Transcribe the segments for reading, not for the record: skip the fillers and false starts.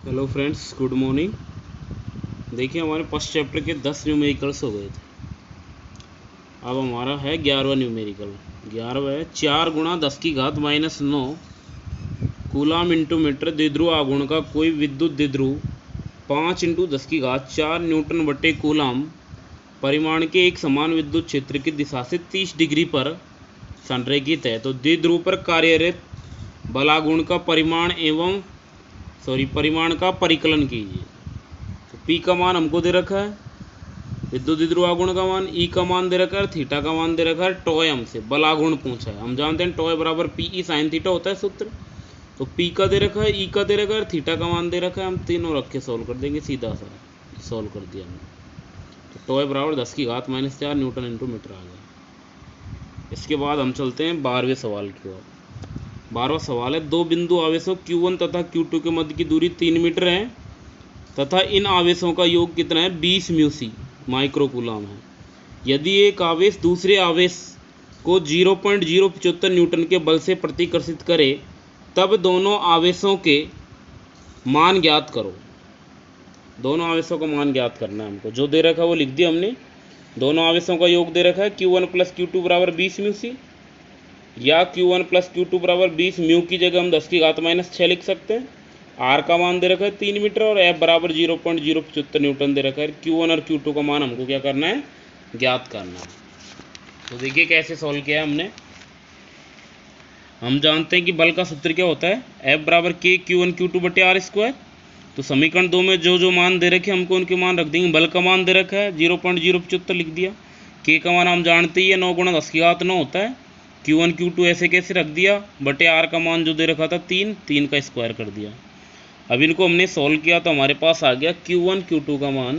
Hello friends, good morning. देखिए, हमारे first chapter के 10 न्यूमेरिकल्स हो गए थे। अब हमारा है 11वां न्यूमेरिकल। 11वां है 4 गुणा 10 की घात -9 कूलाम इंटू मीटर द्विध्रुव आघूर्ण का कोई विद्युत द्विध्रुव 5 इंटू 10 की घात 4 न्यूटन बटे कूलाम परिमाण के एक समान विद्युत क्षेत्र की दिशा से 30 डिग्री पर संरेखित है। तो द्विध्रुव पर कार्यरत बलाघूर्ण का परिमाण का परिकलन कीजिए। तो P का मान हमको दे रखा है, विद्युत द्विध्रुव आघूर्ण का मान, E का मान दे रखा है, थीटा का मान दे रखा है, टॉय हमसे बलाघूर्ण पूछा है। हम जानते हैं टॉय बराबर PE साइन थीटा होता है सूत्र। तो P का दे रखा है, E का दे रखा है, थीटा का मान दे रखा है। हम तीनों रख के सॉल्व कर देंगे, सीधा सा सॉल्व कर दिया हमने। तो टॉय बराबर 10 की घात -4 न्यूटन इंटू मीटर आ गया। इसके बाद हम चलते हैं 12वें सवाल की ओर। 12वां सवाल है, दो बिंदु आवेशों Q1 तथा Q2 के मध्य की दूरी 3 मीटर है तथा इन आवेशों का योग कितना है, 20 म्यूसी माइक्रोकूलाम है। यदि एक आवेश दूसरे आवेश को 0.075 न्यूटन के बल से प्रतिकर्षित करे तब दोनों आवेशों के मान ज्ञात करो। दोनों आवेशों का मान ज्ञात करना है हमको। जो दे रखा है वो लिख दिया हमने। दोनों आवेशों का योग दे रखा है Q1 + Q2 बराबर 20 म्यूसी, या Q1 + Q2 बराबर 20 म्यू की जगह हम 10 की घात -6 लिख सकते हैं। R का मान दे रखा है 3 मीटर और F बराबर 0.075 न्यूटन दे रखा है। Q1 और Q2 का मान हमको क्या करना है, ज्ञात करना है। तो देखिए कैसे सॉल्व किया है हमने। हम जानते हैं कि बल का सूत्र क्या होता है, F बराबर K Q1 Q2 बटे R²। तो समीकरण 2 में जो जो मान दे रखे हमको उनके मान रख देंगे। बल का मान दे रखा है 0.075 लिख दिया। K का मान हम जानते ही है 9 × 10 की घात 9 होता है। Q1 Q2 ऐसे कैसे रख दिया, बटे R का मान जो दे रखा था 3 का स्क्वायर कर दिया। अब इनको हमने सॉल्व किया तो हमारे पास आ गया Q1 Q2 का मान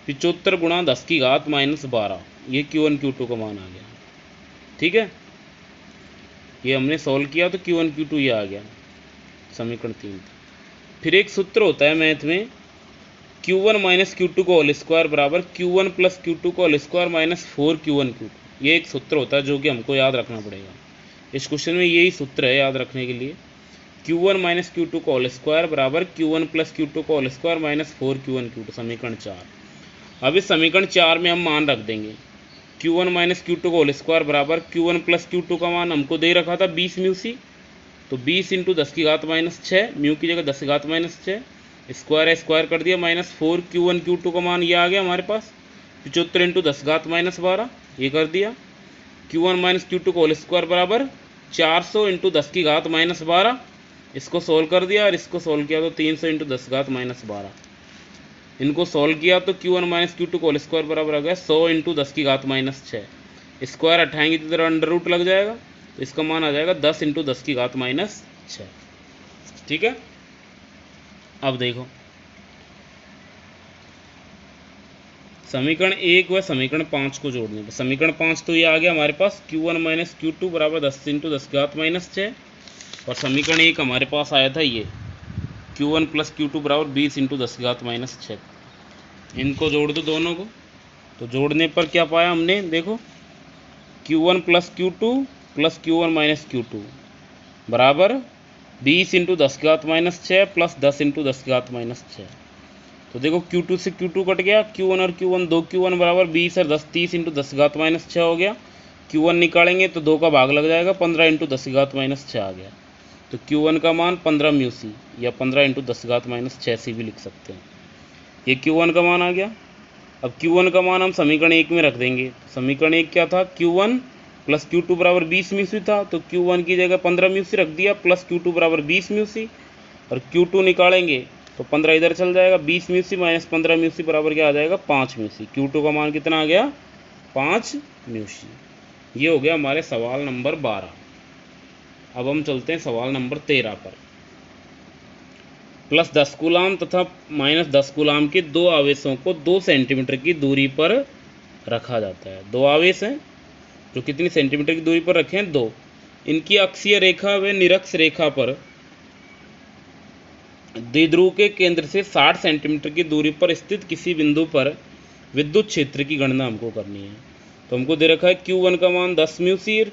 75 × 10 की घात -12। ये Q1 Q2 का मान आ गया। ठीक है, ये हमने सॉल्व किया तो Q1 Q2 ये आ गया समीकरण 3। फिर एक सूत्र होता है मैथ में, Q1 - Q2 का होल स्क्वायर बराबर Q1 + Q2 का होल स्क्वायर -4Q1 Q2। ये एक सूत्र होता है जो कि हमको याद रखना पड़ेगा। इस क्वेश्चन में यही सूत्र है याद रखने के लिए। Q1 - Q2 का होल स्क्वायर बराबर Q1 + Q2 का होल स्क्वायर -4Q1 Q2, समीकरण 4। अब इस समीकरण 4 में हम मान रख देंगे। Q1 - Q2 का होल स्क्वायर बराबर Q1 + Q2 का मान हमको दे रखा था 20 म्यूसी। तो 20 × 10 की घात -6, म्यू की जगह 10 की घात -6, स्क्वायर है स्क्वायर कर दिया, -4Q1 Q2 का मान ये आ गया हमारे पास 75 × 10 की घात -12, ये कर दिया। Q1 - Q2 का होल स्क्वायर बराबर 400 × 10 की घात -12, इसको सोल्व कर दिया और इसको सोल्व किया तो 300 × 10 की घात -12। इनको सोल्व किया तो Q1 - Q2 का होल स्क्वायर बराबर आ गया 100 × 10 की घात -6। स्क्वायर हटाएंगे तो इधर अंडर रूट लग जाएगा, तो इसका मान आ जाएगा 10 × 10 की घात -6। ठीक है, अब देखो समीकरण 1 व समीकरण 5 को जोड़ने पर समीकरण 5 तो ये आ गया हमारे पास Q1 - Q2 बराबर 10 × 10 की घात -6, और समीकरण 1 हमारे पास आया था ये Q1 + Q2 बराबर 20 × 10 की घात -6। इनको जोड़ दो दोनों को, तो जोड़ने पर क्या पाया हमने, देखो Q1 + Q2 + Q1 - Q2 बराबर 20 × 10 की घात -6 प्लस 10 × 10 की घात -6। तो देखो Q2 से Q2 कट गया, Q1 और Q1 दो Q1 बराबर 20 और 10 30 × 10 की घात -6 हो गया। Q1 निकालेंगे तो 2 का भाग लग जाएगा, 15 × 10 की घात -6 आ गया। तो Q1 का मान 15 म्यूसी या 15 × 10 की घात -6 सी भी लिख सकते हैं। ये Q1 का मान आ गया। अब Q1 का मान हम समीकरण 1 में रख देंगे। समीकरण 1 क्या था, Q1 + Q2 बराबर 20 म्यूसी था, तो Q1 की जगह 15 म्यूसी रख दिया, प्लस Q2 बराबर 20 म्यूसी, और Q2 निकालेंगे तो 15 इधर चल जाएगा, 20 म्यूसी - 15 म्यूसी बराबर क्या आ जाएगा, 5 म्यूसी। Q2 का मान कितना आ गया, 5 म्यूसी। ये हो गया हमारे सवाल नंबर 12। अब हम चलते हैं सवाल नंबर 13 पर। +10 कूलाम तथा -10 कूलाम के दो आवेशों को 2 सेंटीमीटर की दूरी पर रखा जाता है। दो आवेश हैं जो कितनी सेंटीमीटर की दूरी पर रखे हैं, 2। इनकी अक्षीय रेखा व निरक्ष रेखा पर द्विध्रुव के केंद्र से 60 सेंटीमीटर की दूरी पर स्थित किसी बिंदु पर विद्युत क्षेत्र की गणना हमको करनी है। तो हमको दे रखा है Q1 का मान 10 म्यूसी,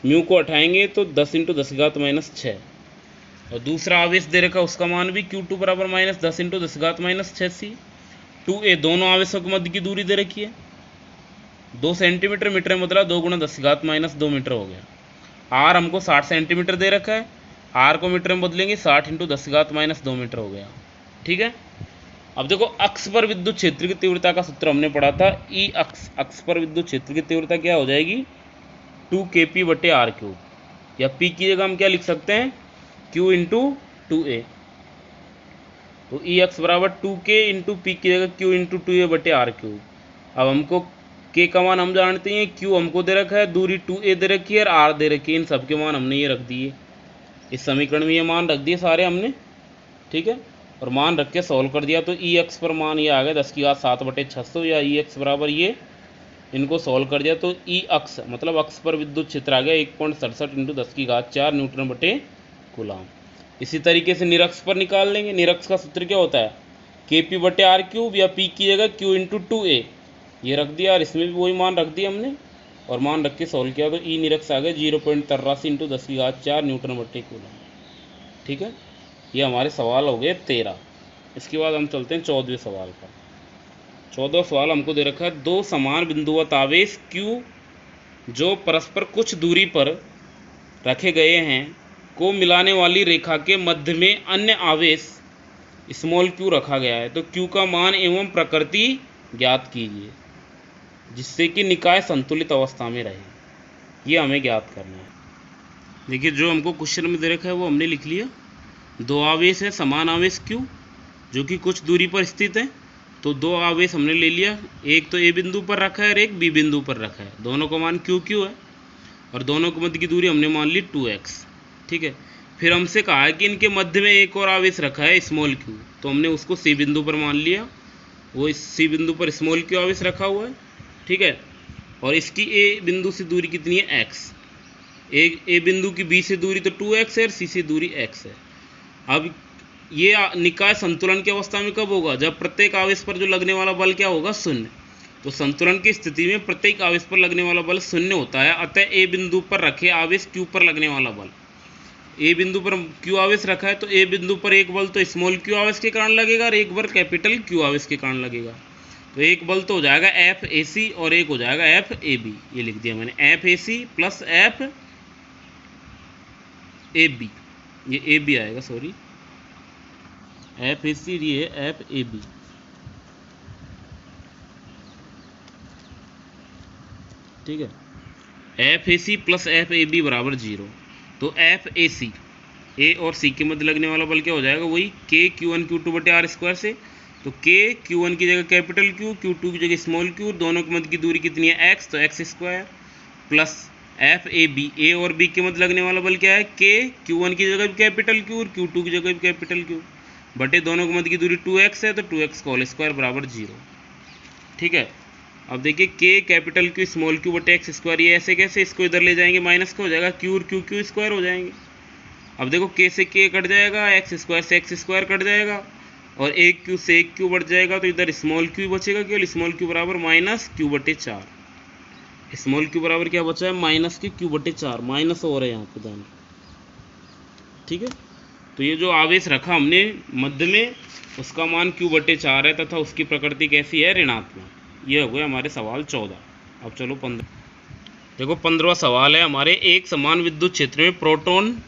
म्यू को हटाएंगे तो 10 × 10 की घात -6, और दूसरा आवेश दे रखा है उसका मान भी Q2 बराबर -10 × 10⁻⁶ 2a, दोनों आवेशों के मध्य की दूरी दे रखी है 2 सेंटीमीटर, मीटर में मतलब 2 × 10⁻² मीटर हो गया। r हमको 60 सेंटीमीटर दे रखा है, r को मीटर में बदलेंगे 60 × 10⁻² मीटर हो गया। ठीक है। अब देखो अक्ष पर विद्युत क्षेत्र की तीव्रता का सूत्र हमने पढ़ा था, ई अक्ष पर विद्युत क्षेत्र की तीव्रता क्या हो जाएगी 2kp/r3, या p की जगह हम क्या लिख सकते हैं q × 2a। तो ई अक्ष बराबर 2k × p की जगह q × 2a/r3। अब हमको k का मान हम जानते हैं, q हमको दे रखा है, दूरी 2a दे रखी है और r दे रखी है, इन सब के मान हमने ये रख दिए, इस समीकरण में ये मान रख दिए सारे हमने। ठीक है, और मान रख के सॉल्व कर दिया तो ई अक्ष पर मान ये आ गया 10⁻7/600, या ई अक्ष बराबर ये, इनको सॉल्व कर दिया तो ई अक्ष मतलब अक्ष पर विद्युत क्षेत्र आ गया 1.67 × 10⁻4 न्यूटन/कूलाम। इसी तरीके से निरक्ष पर निकाल लेंगे। निरक्ष का सूत्र क्या होता है kp/r3, या p की जगह q × 2a, ये रख दिया और इसमें भी वही मान रख दिया हमने, और मान रख के सॉल्व किया तो ई निरक्ष आ गया 0.83 × 10⁻4 न्यूटन/कूलाम। ठीक है, ये हमारे सवाल हो गए 13। इसके बाद हम चलते हैं 14वें सवाल पर। 14वां सवाल हमको दे रखा है, दो समान बिंदुवत आवेश Q जो परस्पर कुछ दूरी पर रखे गए हैं को मिलाने वाली रेखा के मध्य में अन्य आवेश q रखा गया है, तो Q का मान एवं प्रकृति ज्ञात कीजिए जिससे कि निकाय संतुलित अवस्था में रहे। ये हमें ज्ञात करना है। देखिए जो हमको क्वेश्चन में दे रखा है वो हमने लिख लिया। दो आवेश है, समान आवेश Q जो कि कुछ दूरी पर स्थित है, तो दो आवेश हमने ले लिया, एक तो A बिंदु पर रखा है और एक B बिंदु पर रखा है, दोनों का मान Q है और दोनों के मध्य की दूरी हमने मान ली 2x। ठीक है, फिर हमसे कहा है कि इनके मध्य में एक और आवेश रखा है q, तो हमने उसको C बिंदु पर मान लिया, वो इस C बिंदु पर q आवेश रखा हुआ है। ठीक है, और इसकी A बिंदु से दूरी कितनी है x, A बिंदु की B से दूरी तो 2x है और C से दूरी x है। अब ये निकाय संतुलन की अवस्था में कब होगा, जब प्रत्येक आवेश पर जो लगने वाला बल क्या होगा, शून्य। तो संतुलन की स्थिति में प्रत्येक आवेश पर लगने वाला बल शून्य होता है, अतः A बिंदु पर रखे आवेश Q पर लगने वाला बल, A बिंदु पर Q आवेश रखा है तो A बिंदु पर एक बल तो q आवेश के कारण लगेगा और एक बल Q आवेश के कारण लगेगा। तो एक बल तो हो जाएगा FAC और एक हो जाएगा FAB, ये लिख दिया मैंने, FAC प्लस FAB, ये AB आएगा, सॉरी FAC ये FAB। ठीक है, FAC प्लस FAB बराबर 0। तो FAC A और C के मध्य लगने वाला बल क्या हो जाएगा, वही KQ1 Q2/r² से, तो KQ1 की जगह कैपिटल Q, Q2 की जगह स्मॉल q, दोनों के मध्य की दूरी कितनी है x, तो x² प्लस FAB A और B के मध्य लगने वाला बल क्या है KQ1 की जगह भी कैपिटल Q और Q2 की जगह भी कैपिटल Q, बटे दोनों के मध्य की दूरी 2x है, तो 2x² बराबर 0। ठीक है, अब देखिए K capital Q small q/x², ये ऐसे कैसे, इसको इधर ले जाएंगे माइनस का हो जाएगा, Q और Q हो जाएंगे। अब देखो K से K कट जाएगा, x² से x² कट जाएगा और एक Q से एक Q बढ़ जाएगा, तो इधर स्मॉल q बचेगा केवल, स्मॉल q बराबर -q/4। स्मॉल q बराबर क्या बचा है, -q/4, माइनस हो रहा है यहाँ पे ध्यान। ठीक है, तो ये जो आवेश रखा हमने मध्य में उसका मान q/4 है तथा उसकी प्रकृति कैसी है, ऋणात्मक। ये हो गया हमारे सवाल 14। अब चलो 15। देखो 15वां सवाल है हमारे, एक समान विद्युत क्षेत्र में प्रोटॉन,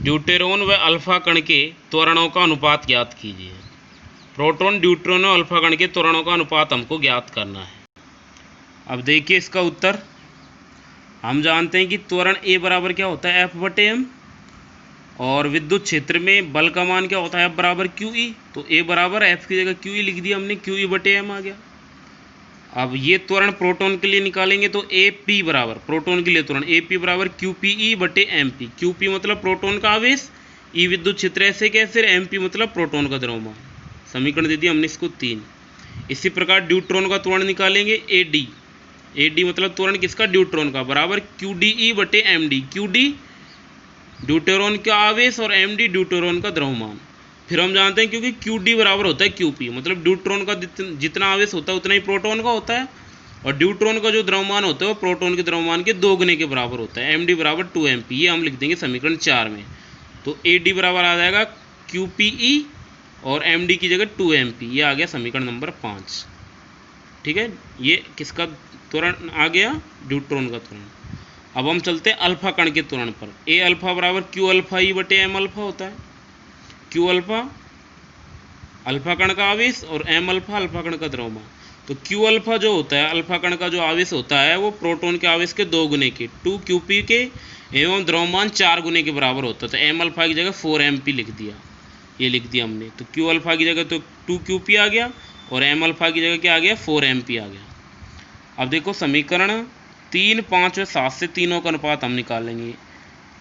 ड्यूटेरॉन व अल्फा कण के त्वरणों का अनुपात ज्ञात कीजिए। प्रोटॉन, ड्यूटेरॉन और अल्फा कण के त्वरणों का अनुपात हमको ज्ञात करना है। अब देखिए इसका उत्तर, हम जानते हैं कि त्वरण A बराबर क्या होता है, F/m, और विद्युत क्षेत्र में बल का मान क्या होता है, F बराबर QE, तो A बराबर F की जगह QE लिख दिया हमने, QE/m आ गया। अब ये त्वरण प्रोटॉन के लिए निकालेंगे तो AP बराबर, प्रोटॉन के लिए त्वरण AP बराबर QPE/MP। QP मतलब प्रोटॉन का आवेश, E विद्युत क्षेत्र ऐसे कैसे, MP मतलब प्रोटॉन का द्रव्यमान। समीकरण दे दिया हमने इसको 3। इसी प्रकार ड्यूट्रॉन का त्वरण निकालेंगे AD मतलब त्वरण किसका, ड्यूट्रॉन का, बराबर QDE/MD। QD ड्यूटेरॉन का आवेश और MD ड्यूटेरॉन का द्रव्यमान। फिर हम जानते हैं क्योंकि QD बराबर होता है QP, मतलब ड्यूट्रॉन का जितना आवेश होता है उतना ही प्रोटॉन का होता है, और ड्यूट्रॉन का जो द्रव्यमान होता है वो प्रोटॉन के द्रव्यमान के 2 गुने के बराबर होता है, MD बराबर 2MP। ये हम लिख देंगे समीकरण 4 में। तो AD बराबर आ जाएगा QPE और MD की जगह 2MP। ये आ गया समीकरण नंबर 5। ठीक है, ये किसका त्वरण आ गया? न्यूट्रॉन का त्वरण। अब हम चलते हैं अल्फा कण के त्वरण पर। A अल्फा बराबर Q अल्फा ई बटे M अल्फा होता है। Q अल्फा अल्फा कण का आवेश और M अल्फा अल्फा कण का द्रव्यमान। तो Q अल्फा जो होता है, अल्फा कण का जो आवेश होता है, वो प्रोटॉन के आवेश के 2 गुने के 2Qp के एवं द्रव्यमान 4 गुने के बराबर होता है। तो M अल्फा की जगह 4MP लिख दिया, ये लिख दिया हमने। तो Q अल्फा की जगह तो 2Qp आ गया और M अल्फा की जगह क्या आ गया? 4MP आ गया। अब देखो समीकरण 3, 5 और 7 से तीनों का अनुपात हम निकालेंगे।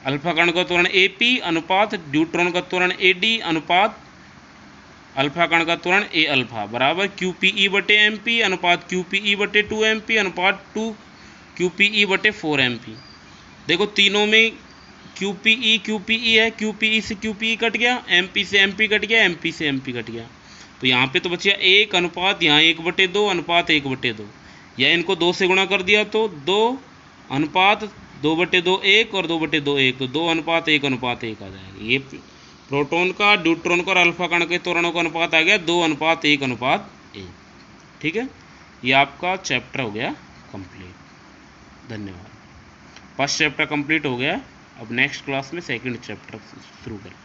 अल्फा कण का त्वरण AP अनुपात न्यूट्रॉन का त्वरण AD अनुपात अल्फा कण का त्वरण A अल्फा बराबर QPE बटे MP अनुपात QPE बटे 2MP अनुपात 2QPE बटे 4MP। देखो तीनों में QPE है, QPE से QPE कट गया, MP से MP कट गया, MP से MP कट गया। तो यहाँ पे तो बच गया 1 अनुपात यहाँ 1/2 अनुपात 1/2, या इनको 2 से गुणा कर दिया तो 2 अनुपात 2/2 1 और 2/2 1, तो 2 अनुपात 1 अनुपात 1 आ जाएगा। ये प्रोटॉन का, न्यूट्रॉन का और अल्फा कण के त्वरणों का अनुपात आ गया 2 अनुपात 1 अनुपात 1। ठीक है, ये आपका चैप्टर हो गया कंप्लीट। धन्यवाद। फर्स्ट चैप्टर कंप्लीट हो गया। अब नेक्स्ट क्लास में सेकंड चैप्टर शुरू करें।